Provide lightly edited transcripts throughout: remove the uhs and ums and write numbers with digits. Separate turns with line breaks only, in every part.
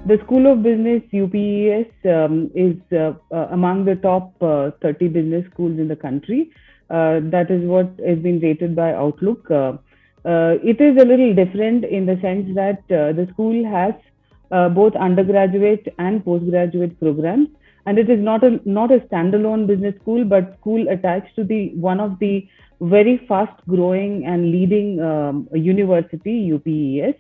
The School of Business UPES is among the top 30 business schools in the country. That is what has been rated by Outlook. It is a little different in the sense that the school has both undergraduate and postgraduate programs, and it is not a standalone business school, but school attached to the one of the very fast growing and leading university, UPES.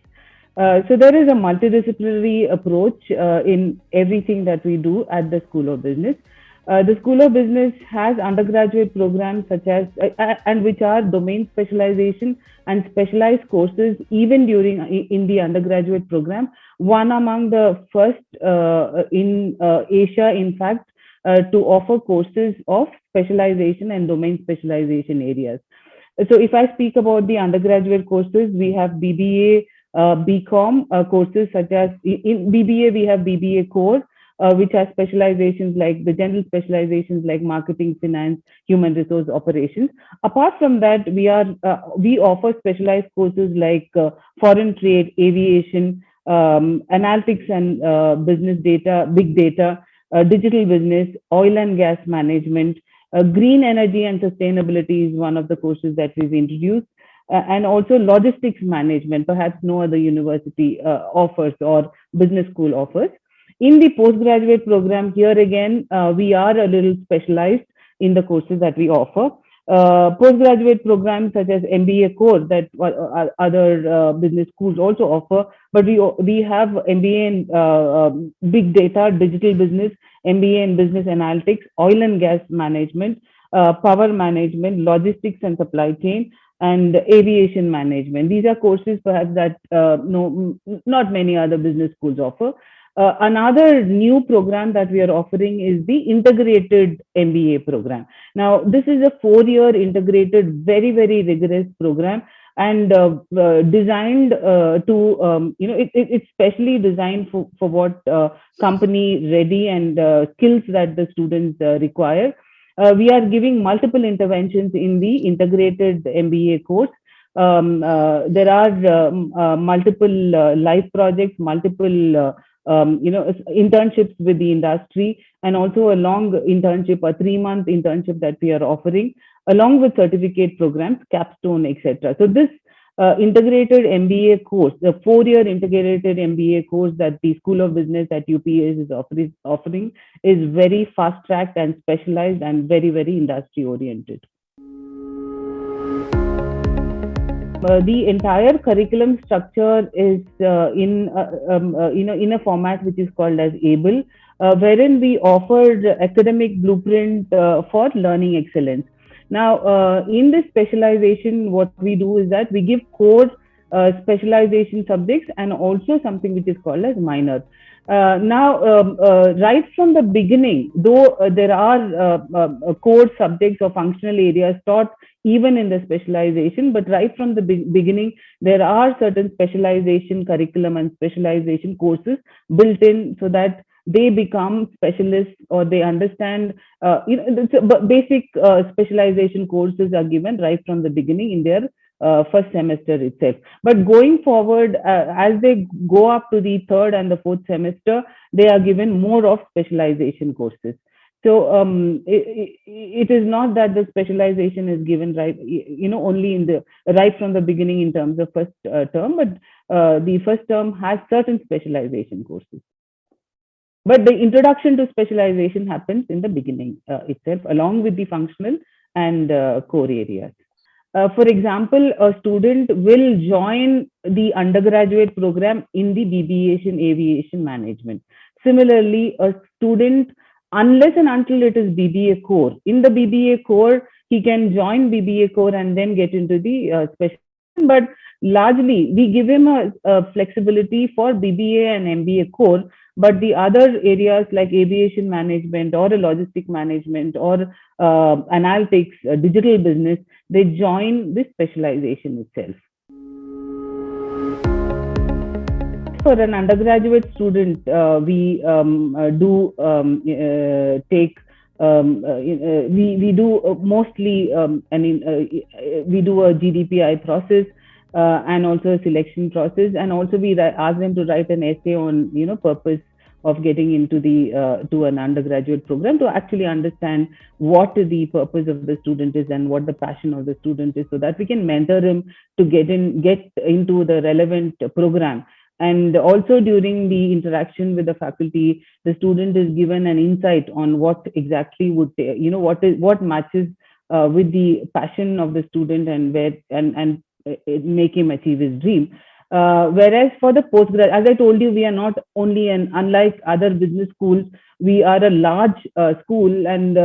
So there is a multidisciplinary approach in everything that we do at the School of Business. The School of Business has undergraduate programs such as and which are domain specialization and specialized courses even during in the undergraduate program. One among the first in Asia, in fact, to offer courses of specialization and domain specialization areas. So if I speak about the undergraduate courses, we have BBA, BCom courses such as in BBA, we have BBA core, which has specializations like the general specializations like marketing, finance, human resource operations. Apart from that, we offer specialized courses like foreign trade, aviation, analytics and business data, big data, digital business, oil and gas management, green energy and sustainability is one of the courses that we've introduced. And also logistics management, perhaps no other university offers or business school offers. In the postgraduate program, here again, we are a little specialized in the courses that we offer. Postgraduate programs such as MBA core that other business schools also offer, but we have MBA in big data, digital business, MBA in business analytics, oil and gas management, power management, logistics and supply chain, and aviation management. These are courses perhaps that not many other business schools offer. Another new program that we are offering is the integrated MBA program. Now, this is a 4-year integrated, very, very rigorous program and designed to, it's specially designed for what company ready and skills that the students require. We are giving multiple interventions in the integrated MBA course. There are multiple live projects, multiple internships with the industry, and also a long internship, a 3-month internship that we are offering, along with certificate programs, capstone, etc. So this integrated MBA course, the 4-year integrated MBA course that the School of Business at UPES is offering is very fast-tracked and specialized and very, very industry-oriented. The entire curriculum structure is in a format which is called as ABLE, wherein we offered academic blueprint for learning excellence. Now, in this specialization, what we do is that we give core specialization subjects and also something which is called as minor. Right from the beginning, though there are core subjects or functional areas taught even in the specialization, but right from the beginning, there are certain specialization curriculum and specialization courses built in so that they become specialists or they understand, basic specialization courses are given right from the beginning in their first semester itself. But going forward, as they go up to the 3rd and the 4th semester, they are given more of specialization courses. So it is not that the specialization is given only in the right from the beginning in terms of first term, but the first term has certain specialization courses. But the introduction to specialization happens in the beginning itself, along with the functional and core areas. For example, a student will join the undergraduate program in the BBA in aviation management. Similarly, a student, unless and until it is BBA core, in the BBA core, he can join BBA core and then get into the specialization. But largely, we give him a flexibility for BBA and MBA core, but the other areas like aviation management or a logistic management or analytics, digital business, they join this specialization itself. For an undergraduate student, we do take we do mostly we do a GDPI process. and also a selection process. And also we ask them to write an essay on, purpose of getting into the to an undergraduate program, to actually understand what the purpose of the student is and what the passion of the student is, so that we can mentor him to get into the relevant program. And also during the interaction with the faculty, the student is given an insight on what exactly what matches with the passion of the student, and where and make him achieve his dream. Whereas for the postgrad, as I told you, we are not only an unlike other business schools, we are a large school, and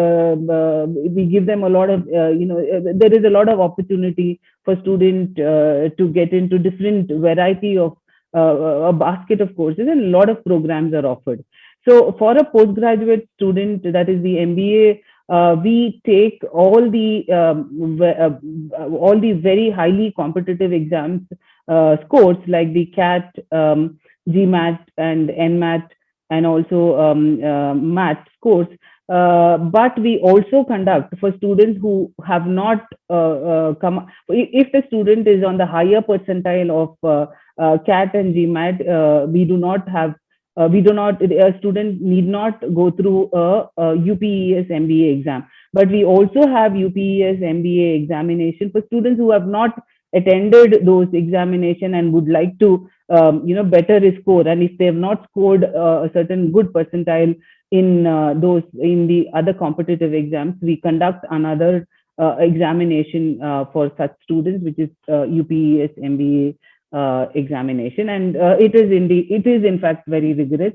we give them a lot of there is a lot of opportunity for student to get into different variety of a basket of courses, and a lot of programs are offered. So for a postgraduate student, that is the MBA, we take all the very highly competitive exams scores, like the CAT, GMAT, and NMAT, and also MAT scores. But we also conduct for students who have not come. If the student is on the higher percentile of CAT and GMAT, we do not, a student need not go through a UPES MBA exam, but we also have UPES MBA examination for students who have not attended those examination and would like to better his score. And if they have not scored a certain good percentile in the other competitive exams, we conduct another examination for such students, which is UPES MBA examination. And it is in fact very rigorous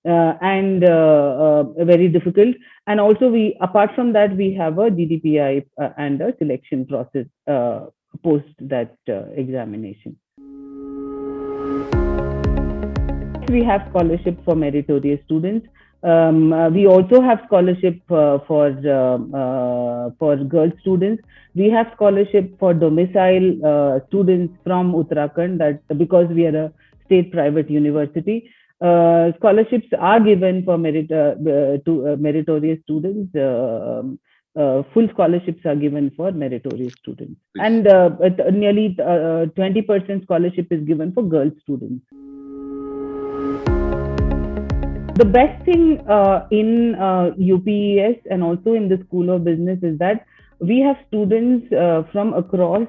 and very difficult. And also, we apart from that, we have a GDPI and a selection process post that examination. We have scholarship for meritorious students. We also have scholarship for girl students. We have scholarship for domicile students from Uttarakhand, that because we are a state private university. Scholarships are given for meritorious students. Full scholarships are given for meritorious students, and nearly 20% scholarship is given for girl students. The best thing in UPES and also in the School of Business is that we have students from across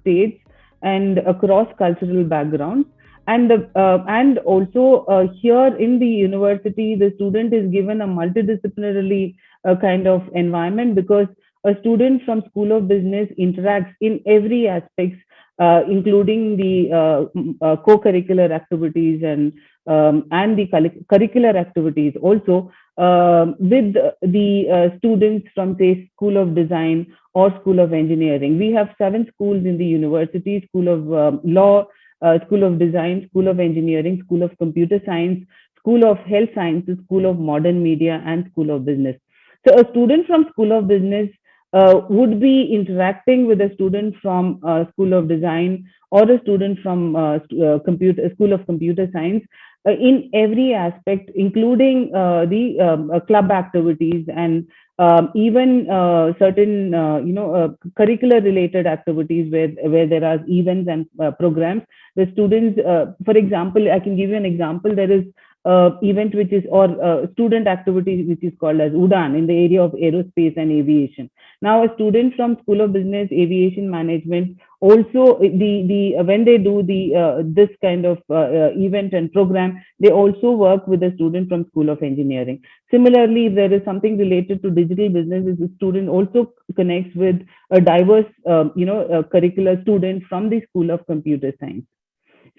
states and across cultural backgrounds. And also here in the university, the student is given a multidisciplinary kind of environment, because a student from School of Business interacts in every aspect, including the co-curricular activities and the curricular activities also, with the students from, say, School of Design or School of Engineering. We have 7 schools in the university: School of Law, School of Design, School of Engineering, School of Computer Science, School of Health Sciences, School of Modern Media, and School of Business. So a student from School of Business would be interacting with a student from School of Design or a student from School of Computer Science in every aspect, including the club activities, and even certain curricular related activities where there are events and programs. The students, for example, I can give you an example. There is event which is, or student activity which is called as UDAN in the area of aerospace and aviation. Now a student from School of Business Aviation Management also, when they do this kind of event and program, they also work with a student from School of Engineering. Similarly, if there is something related to digital businesses, the student also connects with a diverse curricular student from the School of Computer Science.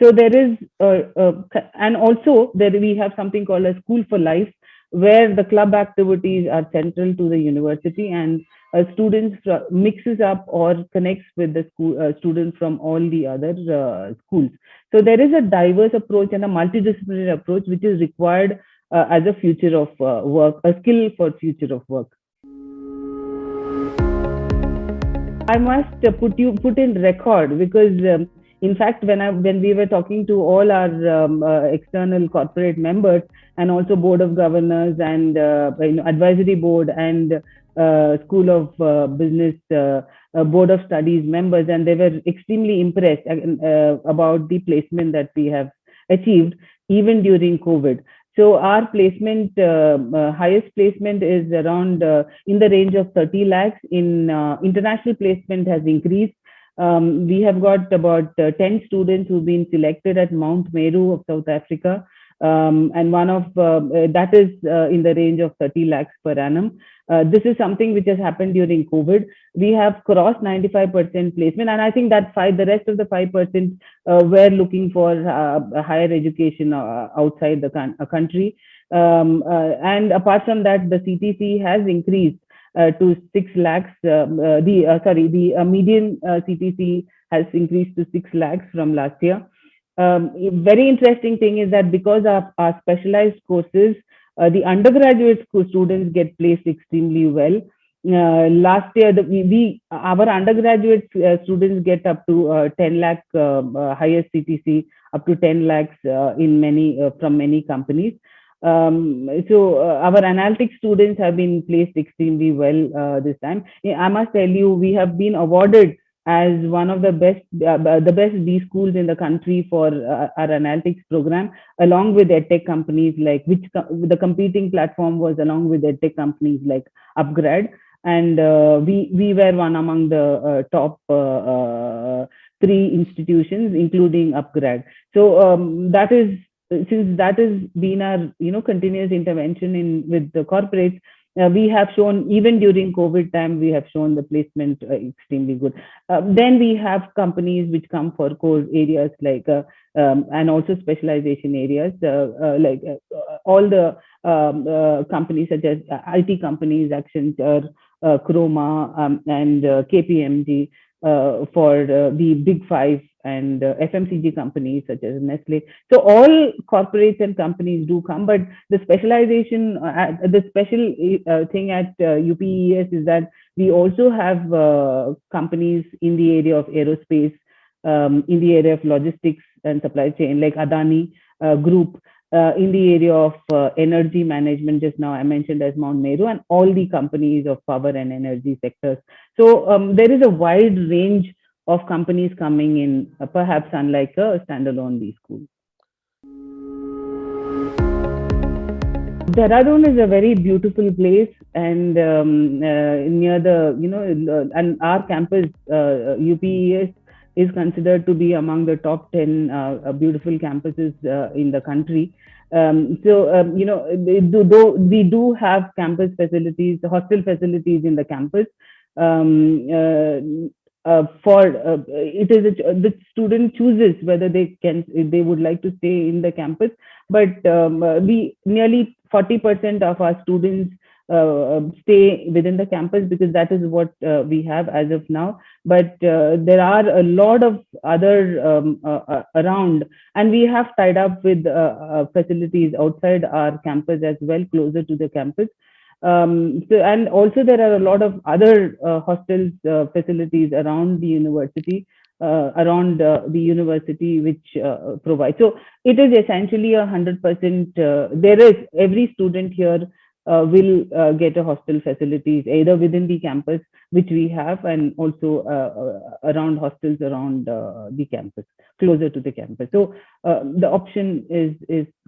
So there is, and also there we have something called a School for Life, where the club activities are central to the university, and students mixes up or connects with the school students from all the other schools. So there is a diverse approach and a multidisciplinary approach which is required as a future of work, a skill for future of work. I must put in record, because in fact, when we were talking to all our external corporate members, and also board of governors and advisory board, and School of Business Board of Studies members, and they were extremely impressed about the placement that we have achieved even during COVID. So our placement, highest placement is around in the range of 30 lakhs. In international placement has increased. We have got about 10 students who've been selected at Mount Meru of South Africa. And one of that is in the range of 30 lakhs per annum. This is something which has happened during COVID. We have crossed 95% placement, and I think that the rest of the 5% were looking for higher education outside the country. And apart from that, the CTC has increased to 6 lakhs. The median CTC has increased to 6 lakhs from last year. Very interesting thing is that because of our specialized courses, the undergraduate school students get placed extremely well. Last year, our undergraduate students get up to 10 lakh highest CTC, up to 10 lakhs in many from many companies. Our analytics students have been placed extremely well this time. I must tell you, we have been awarded as one of the best B schools in the country for our analytics program, along with edtech companies like the competing platform was along with edtech companies like Upgrad, and we were one among the top 3 institutions, including Upgrad. So that is since that has been our continuous intervention in with the corporates. We have shown, even during COVID time, we have shown the placement extremely good. Then we have companies which come for core areas like and also specialization areas like all the companies such as IT companies, Accenture, Chroma, and KPMG for the big 5, and FMCG companies such as Nestle. So all corporates and companies do come, but the specialization, the special thing at UPES is that we also have companies in the area of aerospace, in the area of logistics and supply chain, like Adani Group, in the area of energy management. Just now I mentioned as Mount Meru, and all the companies of power and energy sectors. So there is a wide range of companies coming in, perhaps unlike a standalone B school. Dehradun is a very beautiful place, and near the, and our campus, UPES, is considered to be among the top 10 beautiful campuses in the country. Though we do have campus facilities, hostel facilities in the campus, it is the student chooses whether they would like to stay in the campus, but we nearly 40% of our students stay within the campus, because that is what we have as of now. But there are a lot of other around, and we have tied up with facilities outside our campus as well, closer to the campus. And also there are a lot of other hostels facilities around the university, which provide. So it is essentially 100%. There is every student here will get a hostel facilities either within the campus, which we have, and also around hostels around the campus, closer to the campus. So the option is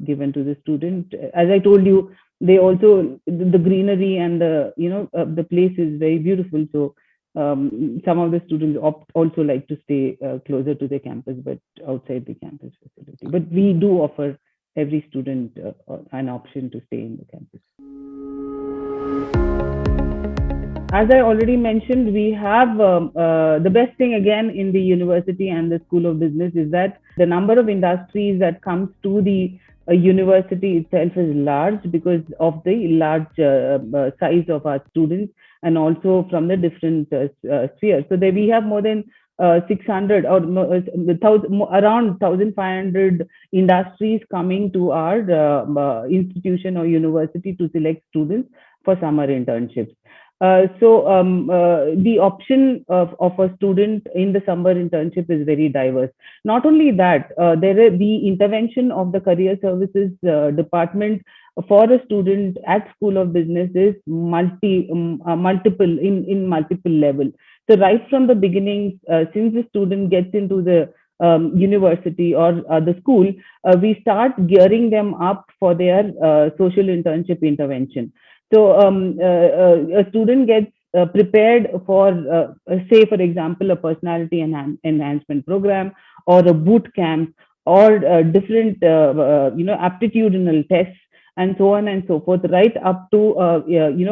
given to the student. As I told you, they also, the greenery and the place is very beautiful. So some of the students also like to stay closer to the campus, but outside the campus facility. But we do offer every student an option to stay in the campus. As I already mentioned, we have the best thing again in the university and the School of Business is that the number of industries that comes to the university itself is large, because of the large size of our students, and also from the different spheres. So we have more than 600 or around 1,500 industries coming to our institution or university to select students for summer internships. The option of a student in the summer internship is very diverse. Not only that, there is the intervention of the career services department for a student at School of Business is multiple in multiple level. So right from the beginning, since the student gets into the university or the school, we start gearing them up for their social internship intervention. A student gets prepared for, say, for example, a personality enhancement program or a boot camp or different, aptitudinal tests and so on and so forth, right up to,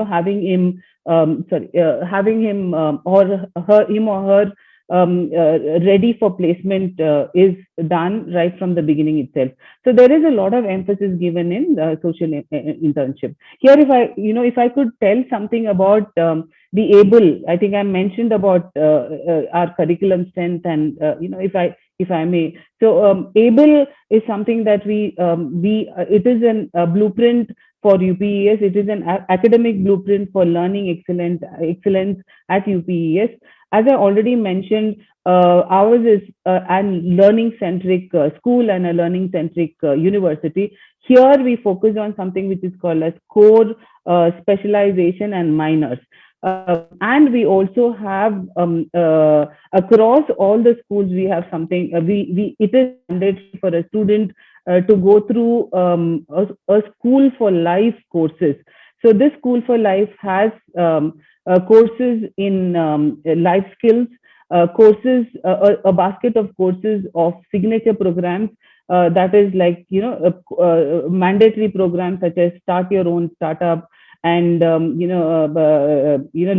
having him, having him him or her ready for placement is done right from the beginning itself. So there is a lot of emphasis given in the social internship. Here, if I could tell something about the ABLE, I think I mentioned about our curriculum strength, and if I may. So ABLE is something that it is a blueprint for UPES. It is an academic blueprint for learning excellence at UPES. As I already mentioned, ours is a learning centric school and a learning centric university. Here we focus on something which is called as core, specialization, and minors. And we also have across all the schools we have something. We It is mandatory for a student to go through a school for life courses. So this school for life has courses in life skills, a basket of courses of signature programs, that is like, mandatory programs such as start your own startup and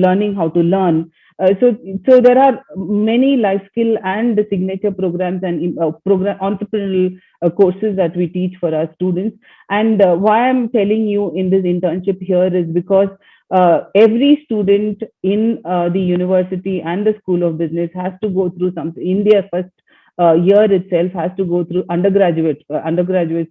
learning how to learn. So there are many life skill and the signature programs and program entrepreneurial courses that we teach for our students. And why I'm telling you in this internship here is because every student in the university and the School of Business has to go through something in their first year itself, has to go through undergraduate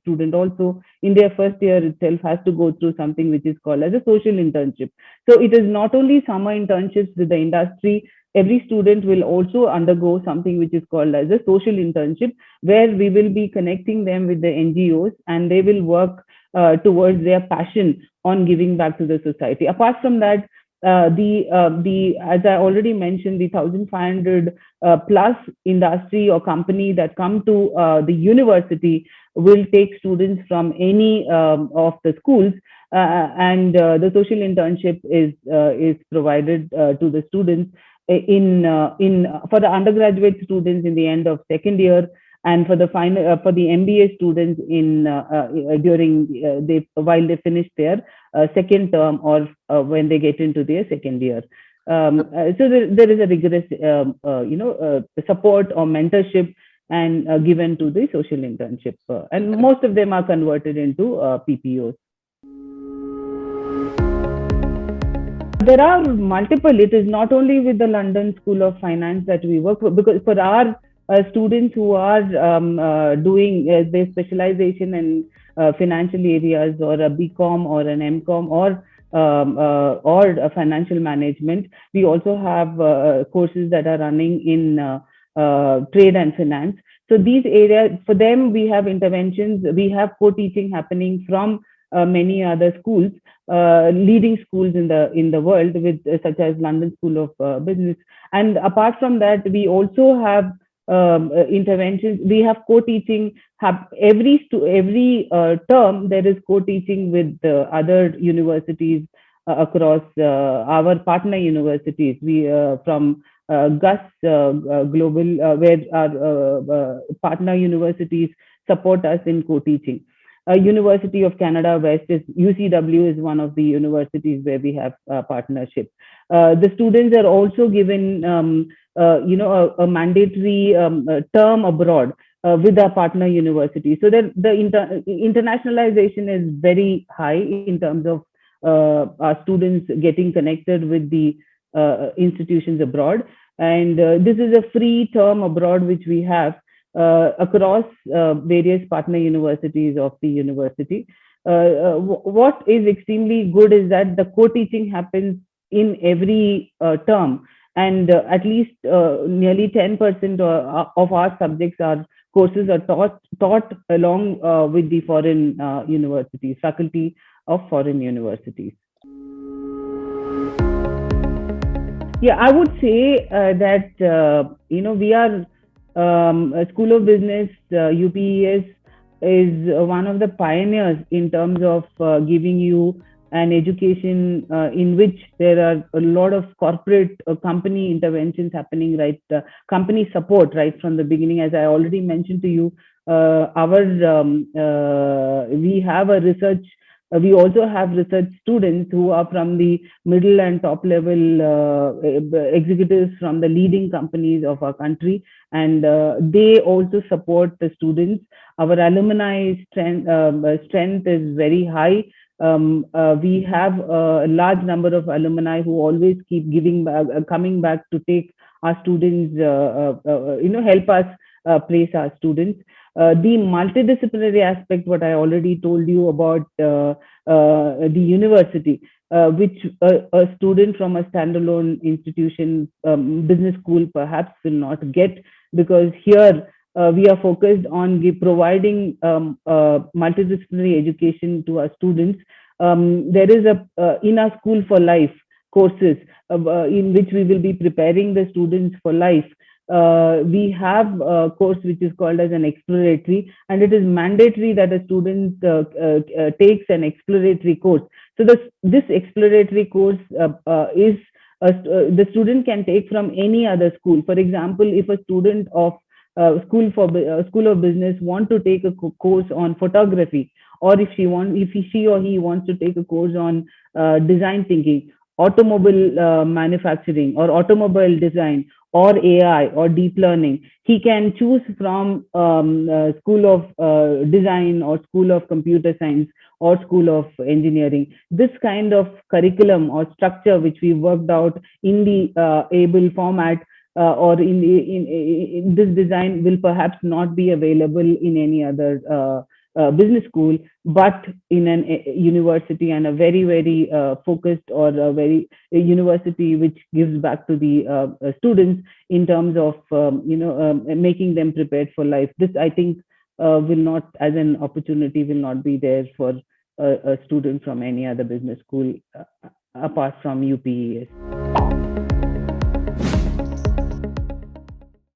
student also in their first year itself has to go through something which is called as a social internship. So it is not only summer internships with the industry. Every student will also undergo something which is called as a social internship, where we will be connecting them with the NGOs and they will work towards their passion on giving back to the society. Apart from that, the as I already mentioned, the 1,500 plus industry or company that come to the university will take students from any of the schools, and the social internship is provided to the students in for the undergraduate students in the end of second year, and for the final for the MBA students in during they while they finish their second term, or when they get into their second year. There is a rigorous support or mentorship and given to the social internship, and most of them are converted into PPOs. There are multiple. It is not only with the London School of Finance that we work with, because for our students who are doing their specialization in financial areas, or a BCom or an MCom, or a financial management, we also have courses that are running in trade and finance. So these areas, for them, we have interventions. We have co-teaching happening from many other schools, leading schools in the world, with such as London School of Business. And apart from that, we also have interventions. We have co-teaching. Every term there is co-teaching with other universities across our partner universities. We from GUS Global, where our partner universities support us in co-teaching. University of Canada West is UCW, is one of the universities where we have partnership. The students are also given a mandatory term abroad with our partner university. So that the internationalization is very high in terms of our students getting connected with the institutions abroad. And this is a free term abroad which we have across various partner universities of the university. What is extremely good is that the co-teaching happens in every term, and at least nearly 10% of our subjects are courses are taught along with the foreign universities, faculty of foreign universities. Yeah, I would say that we are School of Business, UPES is one of the pioneers in terms of giving you an education in which there are a lot of corporate company interventions happening, right? Company support right from the beginning. As I already mentioned to you, our we have a research. We also have research students who are from the middle and top level executives from the leading companies of our country, and they also support the students. Our alumni strength is very high. We have a large number of alumni who always keep giving back, coming back to take our students, help us place our students. The multidisciplinary aspect, what I already told you about the university, which a student from a standalone institution, business school perhaps will not get, because here we are focused on providing multidisciplinary education to our students. There is a in our school for life courses in which we will be preparing the students for life. We have a course which is called as an exploratory, and it is mandatory that a student takes an exploratory course. So this exploratory course is the student can take from any other school. For example, if a student of School of Business want to take a course on photography, or if she or he wants to take a course on design thinking, automobile manufacturing, or automobile design, or AI or deep learning, he can choose from School of Design, or School of Computer Science, or School of Engineering. This kind of curriculum or structure which we worked out in the able format or in this design will perhaps not be available in any other business school, but in an university, and a very, very focused, or a university which gives back to the students in terms of making them prepared for life. This, I think, will not, as an opportunity, will not be there for a student from any other business school apart from UPES.